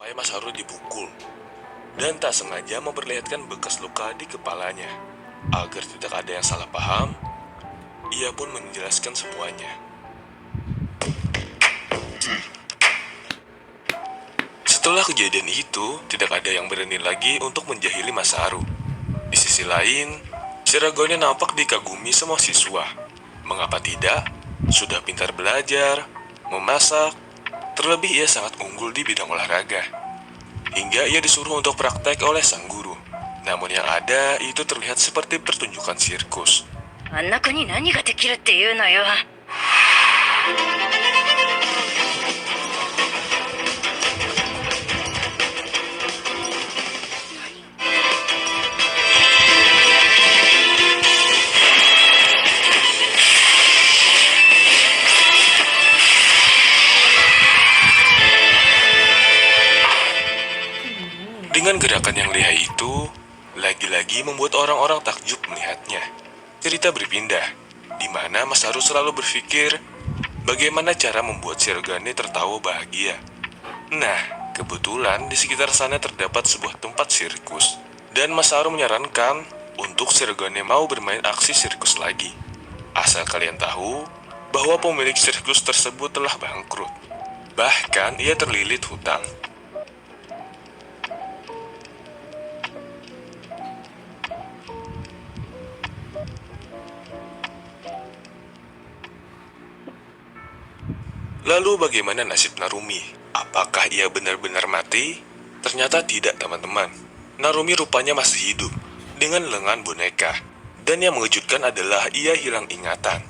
sampai Masaru dipukul dan tak sengaja memperlihatkan bekas luka di kepalanya. Agar tidak ada yang salah paham, ia pun menjelaskan semuanya. Setelah kejadian itu, tidak ada yang berani lagi untuk menjahili Masaru. Di sisi lain, Shirogane nampak dikagumi semua siswa. Mengapa tidak? Sudah pintar belajar, memasak, terlebih ia sangat unggul di bidang olahraga. Hingga ia disuruh untuk praktek oleh sang guru. Namun yang ada itu terlihat seperti pertunjukan sirkus. あんな子に何ができるっていうのよ。 Dengan gerakan yang lihai itu, lagi-lagi membuat orang-orang takjub melihatnya. Cerita berpindah, di mana Masaru selalu berpikir bagaimana cara membuat Shirogane tertawa bahagia. Nah, kebetulan di sekitar sana terdapat sebuah tempat sirkus, dan Masaru menyarankan untuk Shirogane mau bermain aksi sirkus lagi. Asal kalian tahu bahwa pemilik sirkus tersebut telah bangkrut. Bahkan ia terlilit hutang. Lalu bagaimana nasib Narumi? Apakah ia benar-benar mati? Ternyata tidak, teman-teman. Narumi rupanya masih hidup dengan lengan boneka. Dan yang mengejutkan adalah ia hilang ingatan.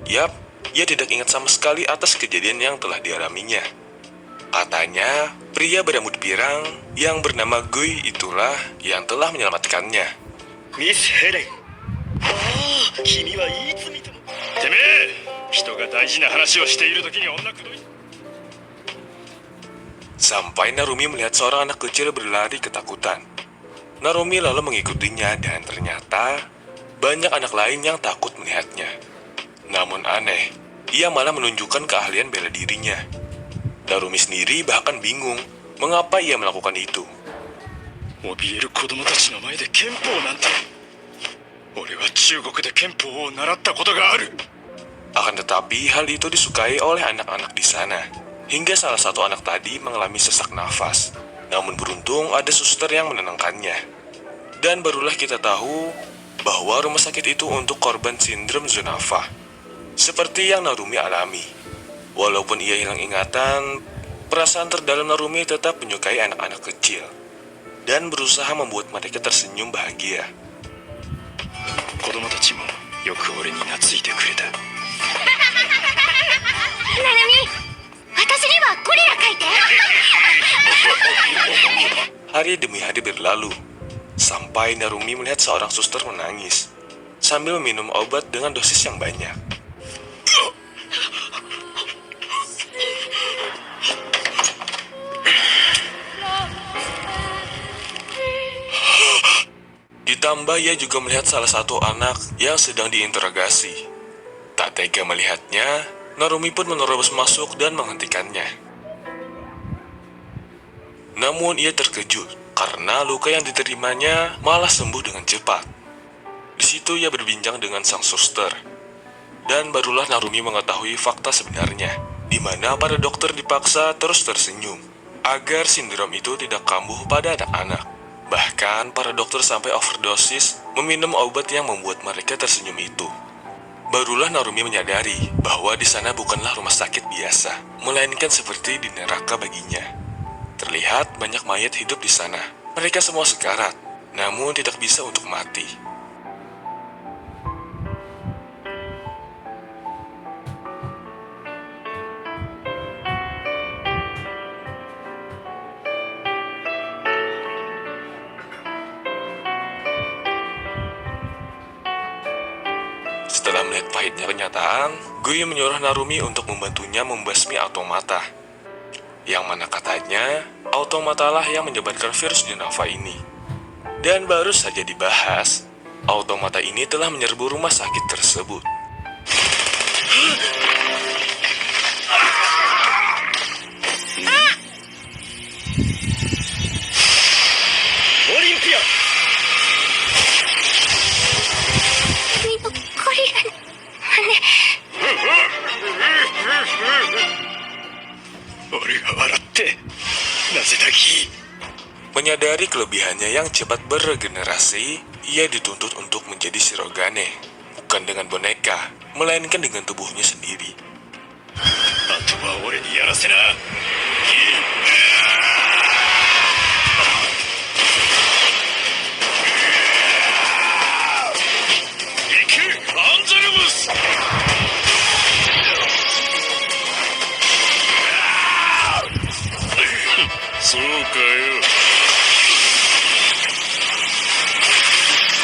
Yap, ia tidak ingat sama sekali atas kejadian yang telah dialaminya. Katanya, pria berambut pirang yang bernama Gui itulah yang telah menyelamatkannya. Miss Helen. Oh, 君はいつ見ても。てめえ、人が大事な話をしている時に女くどい。 Sampai Narumi melihat seorang anak kecil berlari ketakutan. Narumi lalu mengikutinya dan ternyata banyak anak lain yang takut melihatnya. Namun aneh, ia malah menunjukkan keahlian bela dirinya. Narumi sendiri bahkan bingung mengapa ia melakukan itu. 怯える子供たちの前で憲法なんて。俺は中国で憲法を習ったことがある。 Akan tetapi hal itu disukai oleh anak-anak di sana. Hingga salah satu anak tadi mengalami sesak nafas. Namun beruntung ada suster yang menenangkannya. Dan barulah kita tahu bahwa rumah sakit itu untuk korban sindrom Zunafa. Seperti yang Narumi alami. Walaupun ia hilang ingatan, perasaan terdalam Narumi tetap menyukai anak-anak kecil. Dan berusaha membuat mereka tersenyum bahagia. 子供たちもよく俺に懐いてくれた。なるみ、私にはゴリラ描いて。 Hari demi hari berlalu, sampai Narumi melihat seorang suster menangis sambil minum obat dengan dosis yang banyak. Ditambah ia juga melihat salah satu anak yang sedang diinterogasi. Tak tega melihatnya, Narumi pun menerobos masuk dan menghentikannya. Namun ia terkejut karena luka yang diterimanya malah sembuh dengan cepat. Di situ ia berbincang dengan sang suster. Dan barulah Narumi mengetahui fakta sebenarnya, di mana para dokter dipaksa terus tersenyum agar sindrom itu tidak kambuh pada anak-anak. Bahkan para dokter sampai overdosis meminum obat yang membuat mereka tersenyum itu. Barulah Narumi menyadari bahwa di sana bukanlah rumah sakit biasa, melainkan seperti di neraka baginya. Terlihat banyak mayat hidup di sana. Mereka semua sekarat, namun tidak bisa untuk mati. Setelah melihat pahitnya kenyataan, Gui menyuruh Narumi untuk membantunya membasmi automata. Yang mana katanya, automatalah yang menyebarkan virus Zunafa ini. Dan baru saja dibahas, automata ini telah menyerbu rumah sakit tersebut. なぜだキ Menyadari kelebihannya yang cepat beregenerasi, ia dituntut untuk menjadi Shirogane, bukan dengan boneka, melainkan dengan tubuhnya sendiri. あとは俺にやらせな行くアンジェルムスそうかよ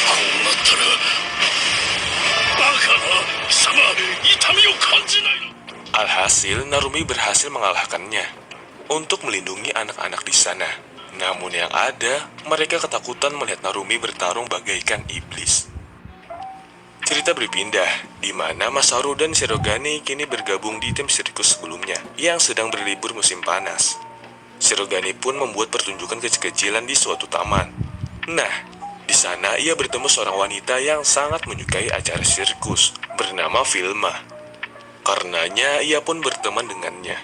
こうなったらバカな貴様痛みを感じないの Alhasil, Narumi berhasil mengalahkannya untuk melindungi anak-anak di sana. Namun yang ada, mereka ketakutan melihat Narumi bertarung bagaikan iblis. Cerita berpindah, di mana Masaru dan Shirogane kini bergabung di tim sirkus sebelumnya yang sedang berlibur musim panas. Shirogane pun membuat pertunjukan kecil-kecilan di suatu taman. Nah, di sana ia bertemu seorang wanita yang sangat menyukai acara sirkus bernama Vilma. Karenanya ia pun berteman dengannya.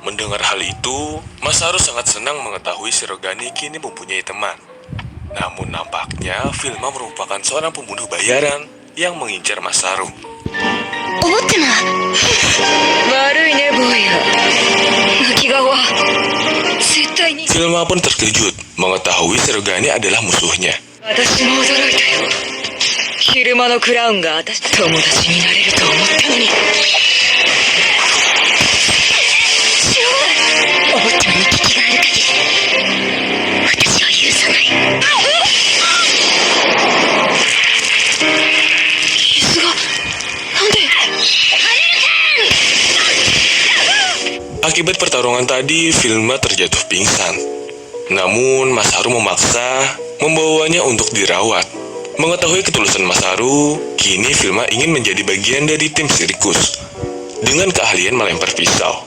Mendengar hal itu, Masaru sangat senang mengetahui Shirogane kini mempunyai teman. Namun nampaknya Vilma merupakan seorang pembunuh bayaran yang mengincar Masaru. 思ってな悪いねボーイが泣き顔は絶対に Vilma pun terkejut mengetahui Shirogane adalah musuhnya. 私も驚いたよ昼間のクラウンが私友達になれると思ったのに思ったように敵がある限り私は許さない傷がなんで Akibat pertarungan tadi, Vilma terjatuh pingsan. Namun, Masaru memaksa membawanya untuk dirawat. Mengetahui ketulusan Masaru, kini Vilma ingin menjadi bagian dari tim sirkus dengan keahlian melempar pisau.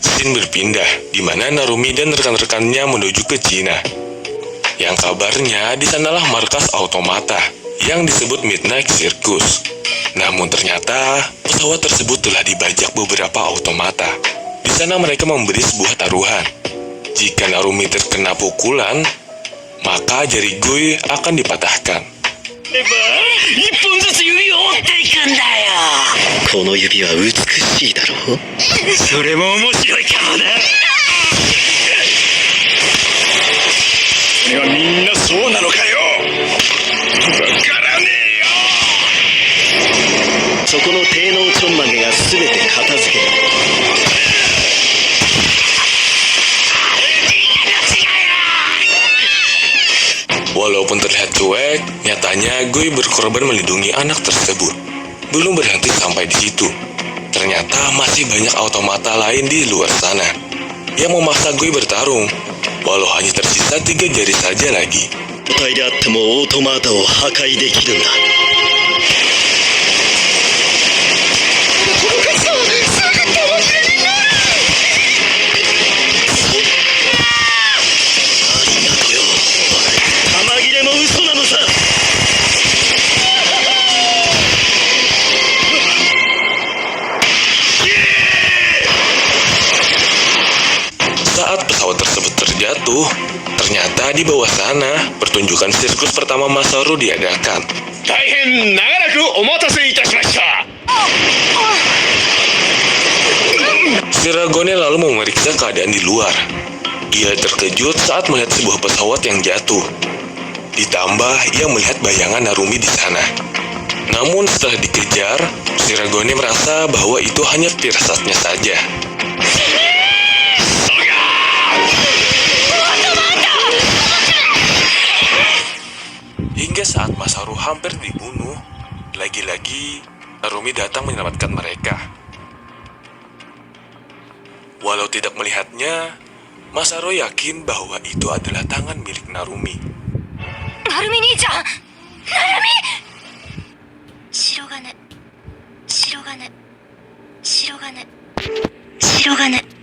Scene berpindah, di mana Narumi dan rekan-rekannya menuju ke Cina. Yang kabarnya di sanalah markas Automata yang disebut Midnight Circus. Namun ternyata pesawat tersebut telah dibajak beberapa automata. Di sana mereka memberi sebuah taruhan. Jika Narumi terkena pukulan, maka jari Goi akan dipatahkan. 一本ずつ指を折っていくんだよこの指は美しいだろうそれも面白いかもなそれはみんなそうなのかよわからねえよそこの低能ちょんまげが全て片付ける Walaupun terlihat cuek, nyatanya Goi berkorban melindungi anak tersebut. Belum berhenti sampai di situ. Ternyata masih banyak automata lain di luar sana yang memaksa Goi bertarung, walau hanya tersisa 3 jari saja lagi. 個体であってもオートマータを破壊できるんだありがとよ玉切れも嘘なのさ Saat pesawat tersebut terjatuh, ternyata di bawah sana pertunjukan sirkus pertama Masaru diadakan. 大変長らくお待たせいたしました Shirogane lalu memeriksa keadaan di luar. Dia terkejut saat melihat sebuah pesawat yang jatuh. Ditambah ia melihat bayangan Narumi di sana. Namun setelah dikejar, Shirogane merasa bahwa itu hanya firasatnya saja. Hingga saat Masaru hampir dibunuh, lagi-lagi Narumi datang menyelamatkan mereka. Walau tidak melihatnya, Masaru yakin bahwa itu adalah tangan milik Narumi. なるみ兄ちゃんなるみ白金白金白金白金